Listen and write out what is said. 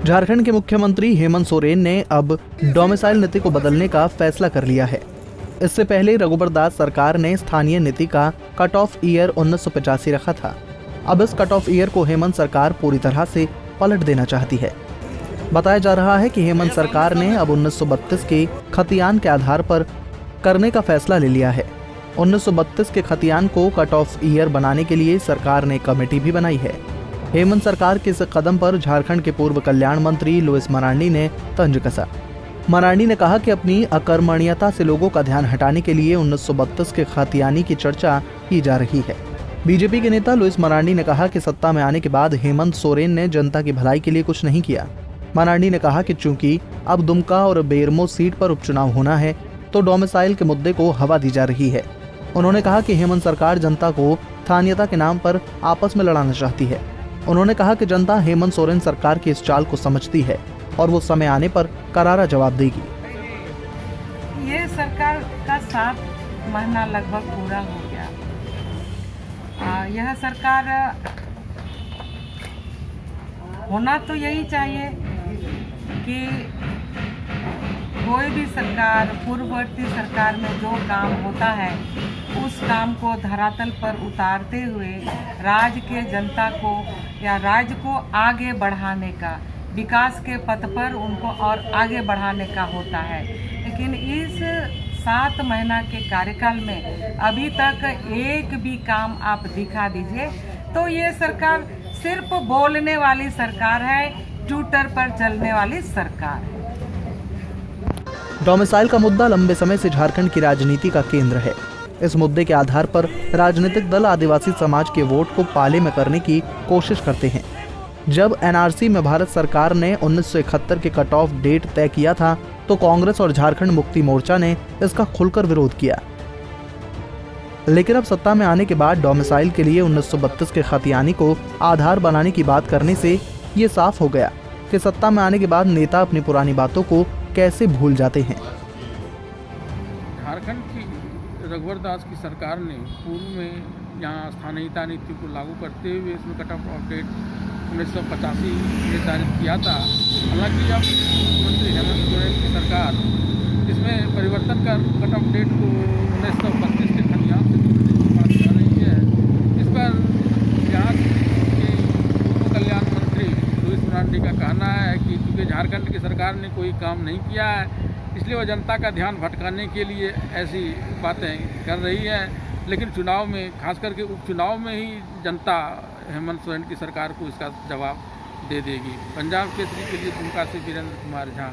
झारखंड के मुख्यमंत्री हेमंत सोरेन ने अब डोमिसाइल नीति को बदलने का फैसला कर लिया है। इससे पहले रघुबर दास सरकार ने स्थानीय नीति का कट ऑफ ईयर 1985 रखा था। अब इस कट ऑफ ईयर को हेमंत सरकार पूरी तरह से पलट देना चाहती है। बताया जा रहा है कि हेमंत सरकार ने अब 1932 के खतियान के आधार पर करने का फैसला ले लिया है। 1932 के खतियान को कट ऑफ ईयर बनाने के लिए सरकार ने कमेटी भी बनाई है। हेमंत सरकार के इस कदम पर झारखंड के पूर्व कल्याण मंत्री लुइस मरांडी ने तंज कसा। मरांडी ने कहा कि अपनी अकर्मण्यता से लोगों का ध्यान हटाने के लिए 1932 के खतियानी की चर्चा की जा रही है। बीजेपी के नेता लुइस मरांडी ने कहा कि सत्ता में आने के बाद हेमंत सोरेन ने जनता की भलाई के लिए कुछ नहीं किया। मरांडी ने कहा कि चूंकि अब दुमका और बेरमो सीट पर उपचुनाव होना है तो डोमिसाइल के मुद्दे को हवा दी जा रही है। उन्होंने कहा कि हेमंत सरकार जनता को स्थानीयता के नाम पर आपस में लड़ाना चाहती है। उन्होंने कहा कि जनता हेमंत सोरेन सरकार की इस चाल को समझती है और वो समय आने पर करारा जवाब देगी। ये सरकार का 7 महीना लगभग पूरा हो गया। यह सरकार होना तो यही चाहिए कि कोई भी सरकार पूर्ववर्ती सरकार में जो काम होता है उस काम को धरातल पर उतारते हुए राज्य के जनता को या राज्य को आगे बढ़ाने का, विकास के पथ पर उनको और आगे बढ़ाने का होता है। लेकिन इस 7 महीना के कार्यकाल में अभी तक एक भी काम आप दिखा दीजिए तो ये सरकार सिर्फ बोलने वाली सरकार है, ट्विटर पर चलने वाली सरकार है। डोमिसाइल का मुद्दा लंबे समय से झारखंड की राजनीति का केंद्र है। इस मुद्दे के आधार पर राजनीतिक दल आदिवासी समाज के वोट को पाले में करने की कोशिश करते हैं। जब एनआरसी में भारत सरकार ने 1971 के कट ऑफ डेट तय किया था तो कांग्रेस और झारखंड मुक्ति मोर्चा ने इसका खुलकर विरोध किया। लेकिन अब सत्ता में आने के बाद डोमिसाइल के लिए 1932 के खतियानी को आधार बनाने की बात करने से ये साफ हो गया कि सत्ता में आने के बाद नेता अपनी पुरानी बातों को कैसे भूल जाते हैं। झारखंड की रघुवर दास की सरकार ने पूर्व में यहाँ स्थानीयता नीति को लागू करते हुए इसमें कट ऑफ डेट 1985 निर्धारित किया था। हालांकि अब मुख्यमंत्री हेमंत सोरेन की सरकार इसमें परिवर्तन कर कट ऑफ डेट को 1932 के खतियान से जोड़ने की बात कर रही है। इस पर यहाँ के पूर्व कल्याण मंत्री लुइस मरांडी का कहना है कि चूँकि झारखंड की सरकार ने कोई काम नहीं किया है इसलिए वह जनता का ध्यान भटकाने के लिए ऐसी बातें कर रही है। लेकिन चुनाव में, खास करके उपचुनाव में ही जनता हेमंत सोरेन की सरकार को इसका जवाब दे देगी। पंजाब केसरी के लिए दुमका से वीरेंद्र कुमार झा।